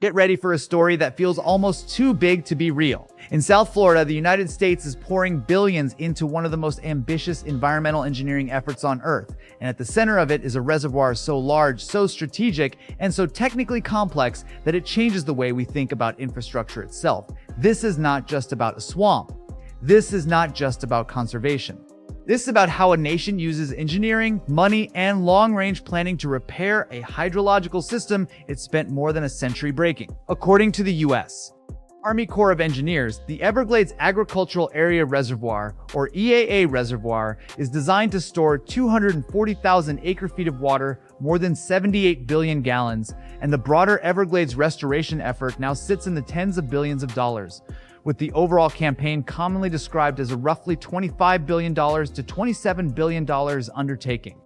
Get ready for a story that feels almost too big to be real. In South Florida, the United States is pouring billions into one of the most ambitious environmental engineering efforts on Earth. And at the center of it is a reservoir so large, so strategic, and so technically complex that it changes the way we think about infrastructure itself. This is not just about a swamp. This is not just about conservation. This is about how a nation uses engineering, money, and long-range planning to repair a hydrological system it spent more than a century breaking. According to the U.S. Army Corps of Engineers, the Everglades Agricultural Area Reservoir, or EAA Reservoir, is designed to store 240,000 acre-feet of water, more than 78 billion gallons, and the broader Everglades restoration effort now sits in the tens of billions of dollars, with the overall campaign commonly described as a roughly $25 billion to $27 billion undertaking.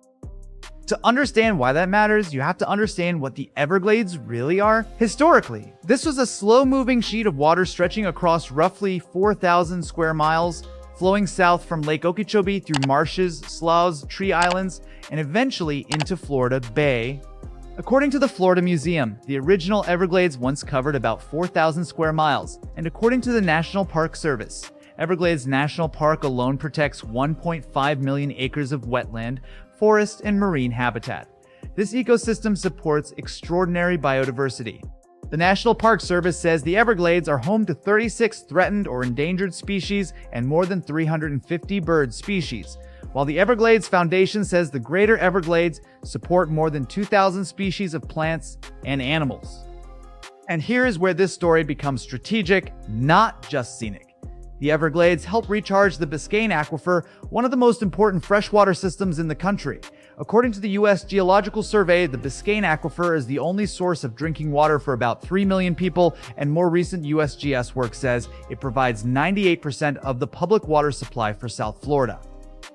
To understand why that matters, you have to understand what the Everglades really are. Historically, this was a slow-moving sheet of water stretching across roughly 4,000 square miles, flowing south from Lake Okeechobee through marshes, sloughs, tree islands, and eventually into Florida Bay. According to the Florida Museum, the original Everglades once covered about 4,000 square miles, and according to the National Park Service, Everglades National Park alone protects 1.5 million acres of wetland, forest, and marine habitat. This ecosystem supports extraordinary biodiversity. The National Park Service says the Everglades are home to 36 threatened or endangered species and more than 350 bird species, while the Everglades Foundation says the Greater Everglades support more than 2,000 species of plants and animals. And here is where this story becomes strategic, not just scenic. The Everglades help recharge the Biscayne Aquifer, one of the most important freshwater systems in the country. According to the U.S. Geological Survey, the Biscayne Aquifer is the only source of drinking water for about 3 million people, and more recent USGS work says it provides 98% of the public water supply for South Florida.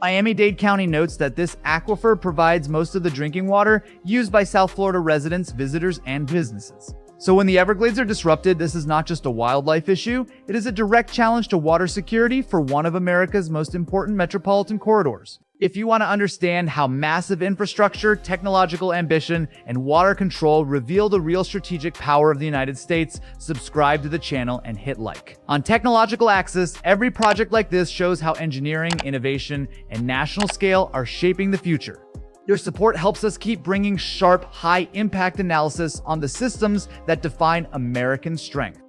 Miami-Dade County notes that this aquifer provides most of the drinking water used by South Florida residents, visitors, and businesses. So when the Everglades are disrupted, this is not just a wildlife issue, it is a direct challenge to water security for one of America's most important metropolitan corridors. If you want to understand how massive infrastructure, technological ambition, and water control reveal the real strategic power of the United States, subscribe to the channel and hit like. On Technological Axis, every project like this shows how engineering, innovation, and national scale are shaping the future. Your support helps us keep bringing sharp, high-impact analysis on the systems that define American strength.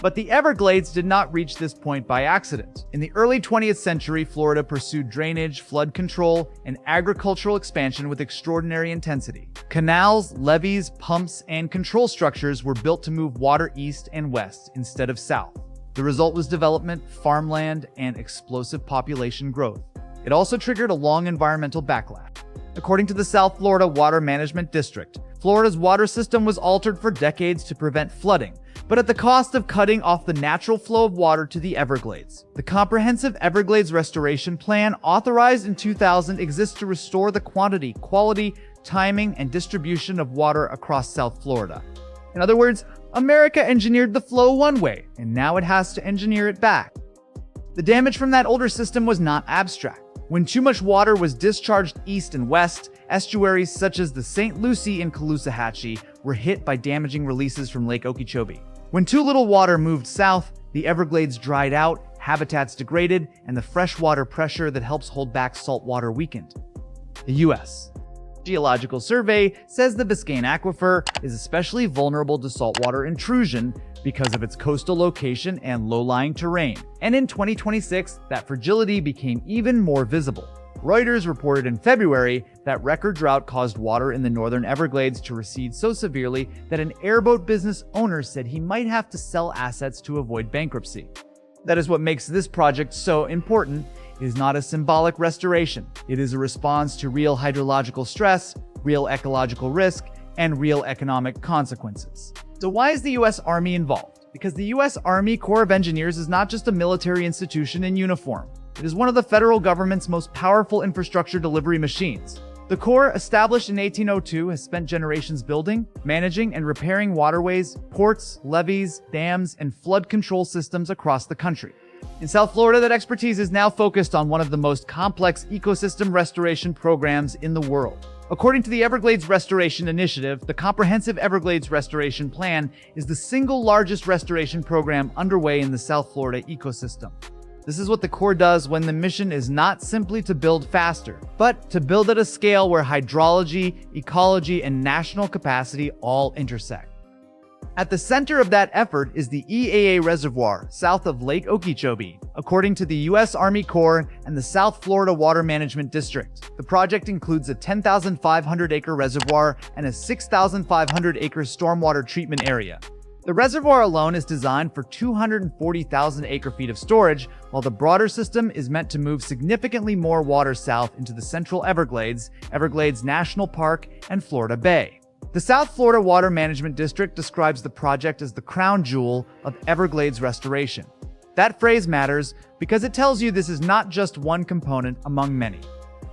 But the Everglades did not reach this point by accident. In the early 20th century, Florida pursued drainage, flood control, and agricultural expansion with extraordinary intensity. Canals, levees, pumps, and control structures were built to move water east and west instead of south. The result was development, farmland, and explosive population growth. It also triggered a long environmental backlash. According to the South Florida Water Management District, Florida's water system was altered for decades to prevent flooding, but at the cost of cutting off the natural flow of water to the Everglades. The Comprehensive Everglades Restoration Plan, authorized in 2000, exists to restore the quantity, quality, timing, and distribution of water across South Florida. In other words, America engineered the flow one way, and now it has to engineer it back. The damage from that older system was not abstract. When too much water was discharged east and west, estuaries such as the St. Lucie and Caloosahatchee were hit by damaging releases from Lake Okeechobee. When too little water moved south, the Everglades dried out, habitats degraded, and the freshwater pressure that helps hold back salt water weakened. The U.S. Geological Survey says the Biscayne Aquifer is especially vulnerable to saltwater intrusion because of its coastal location and low-lying terrain. And in 2026, that fragility became even more visible. Reuters reported in February that record drought caused water in the northern Everglades to recede so severely that an airboat business owner said he might have to sell assets to avoid bankruptcy. That is what makes this project so important. It is not a symbolic restoration. It is a response to real hydrological stress, real ecological risk, and real economic consequences. So why is the U.S. Army involved? Because the U.S. Army Corps of Engineers is not just a military institution in uniform. It is one of the federal government's most powerful infrastructure delivery machines. The Corps, established in 1802, has spent generations building, managing, and repairing waterways, ports, levees, dams, and flood control systems across the country. In South Florida, that expertise is now focused on one of the most complex ecosystem restoration programs in the world. According to the Everglades Restoration Initiative, the Comprehensive Everglades Restoration Plan is the single largest restoration program underway in the South Florida ecosystem. This is what the Corps does when the mission is not simply to build faster, but to build at a scale where hydrology, ecology, and national capacity all intersect. At the center of that effort is the EAA Reservoir, south of Lake Okeechobee. According to the U.S. Army Corps and the South Florida Water Management District, the project includes a 10,500-acre reservoir and a 6,500-acre stormwater treatment area. The reservoir alone is designed for 240,000 acre-feet of storage, while the broader system is meant to move significantly more water south into the central Everglades, Everglades National Park, and Florida Bay. The South Florida Water Management District describes the project as the crown jewel of Everglades restoration. That phrase matters because it tells you this is not just one component among many.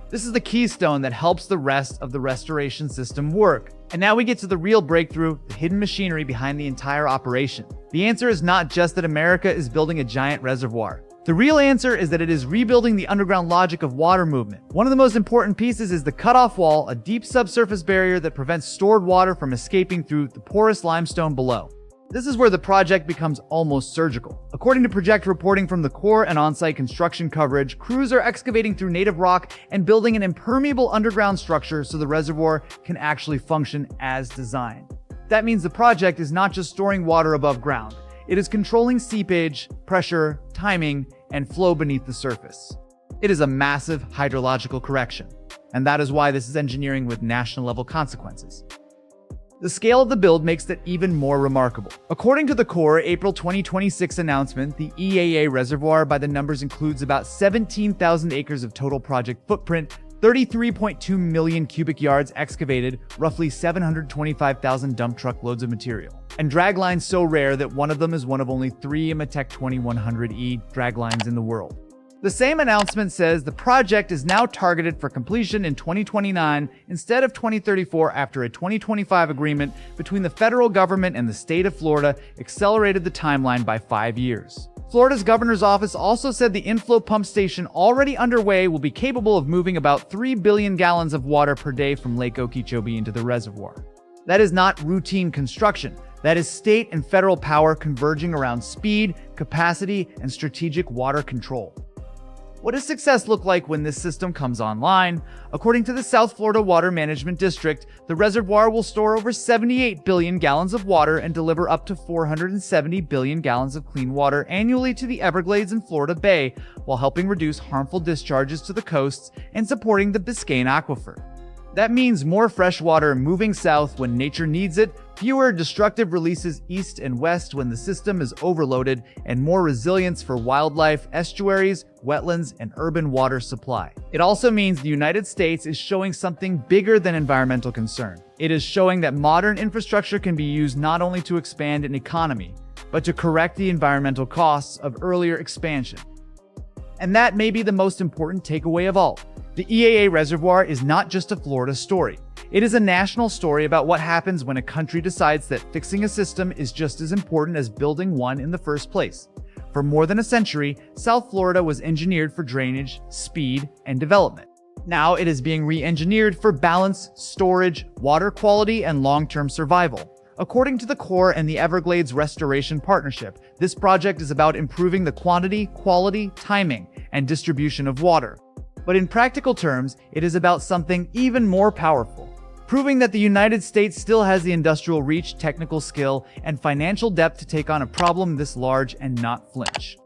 This is the keystone that helps the rest of the restoration system work. And now we get to the real breakthrough, the hidden machinery behind the entire operation. The answer is not just that America is building a giant reservoir. The real answer is that it is rebuilding the underground logic of water movement. One of the most important pieces is the cutoff wall, a deep subsurface barrier that prevents stored water from escaping through the porous limestone below. This is where the project becomes almost surgical. According to project reporting from the Corps and on-site construction coverage, crews are excavating through native rock and building an impermeable underground structure so the reservoir can actually function as designed. That means the project is not just storing water above ground. It is controlling seepage, pressure, timing, and flow beneath the surface. It is a massive hydrological correction, and that is why this is engineering with national-level consequences. The scale of the build makes it even more remarkable. According to the Corps April 2026 announcement, the EAA reservoir by the numbers includes about 17,000 acres of total project footprint, 33.2 million cubic yards excavated, roughly 725,000 dump truck loads of material, and drag lines so rare that one of them is one of only 3 Imatec 2100E drag lines in the world. The same announcement says the project is now targeted for completion in 2029 instead of 2034 after a 2025 agreement between the federal government and the state of Florida accelerated the timeline by 5 years. Florida's governor's office also said the inflow pump station already underway will be capable of moving about 3 billion gallons of water per day from Lake Okeechobee into the reservoir. That is not routine construction. That is state and federal power converging around speed, capacity, and strategic water control. What does success look like when this system comes online? According to the South Florida Water Management District, the reservoir will store over 78 billion gallons of water and deliver up to 470 billion gallons of clean water annually to the Everglades and Florida Bay, while helping reduce harmful discharges to the coasts and supporting the Biscayne Aquifer. That means more fresh water moving south when nature needs it, fewer destructive releases east and west when the system is overloaded, and more resilience for wildlife, estuaries, wetlands, and urban water supply. It also means the United States is showing something bigger than environmental concern. It is showing that modern infrastructure can be used not only to expand an economy, but to correct the environmental costs of earlier expansion. And that may be the most important takeaway of all. The EAA reservoir is not just a Florida story. It is a national story about what happens when a country decides that fixing a system is just as important as building one in the first place. For more than a century, South Florida was engineered for drainage, speed, and development. Now it is being re-engineered for balance, storage, water quality, and long-term survival. According to the Corps and the Everglades Restoration Partnership, this project is about improving the quantity, quality, timing, and distribution of water. But in practical terms, it is about something even more powerful, proving that the United States still has the industrial reach, technical skill, and financial depth to take on a problem this large and not flinch.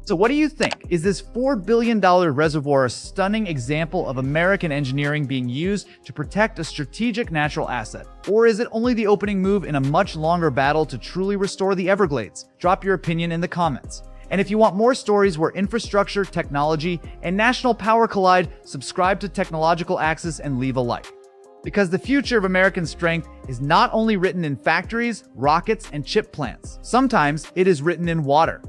So what do you think? Is this $4 billion reservoir a stunning example of American engineering being used to protect a strategic natural asset? Or is it only the opening move in a much longer battle to truly restore the Everglades? Drop your opinion in the comments. And if you want more stories where infrastructure, technology, and national power collide, subscribe to Technological Axis and leave a like. Because the future of American strength is not only written in factories, rockets, and chip plants. Sometimes it is written in water.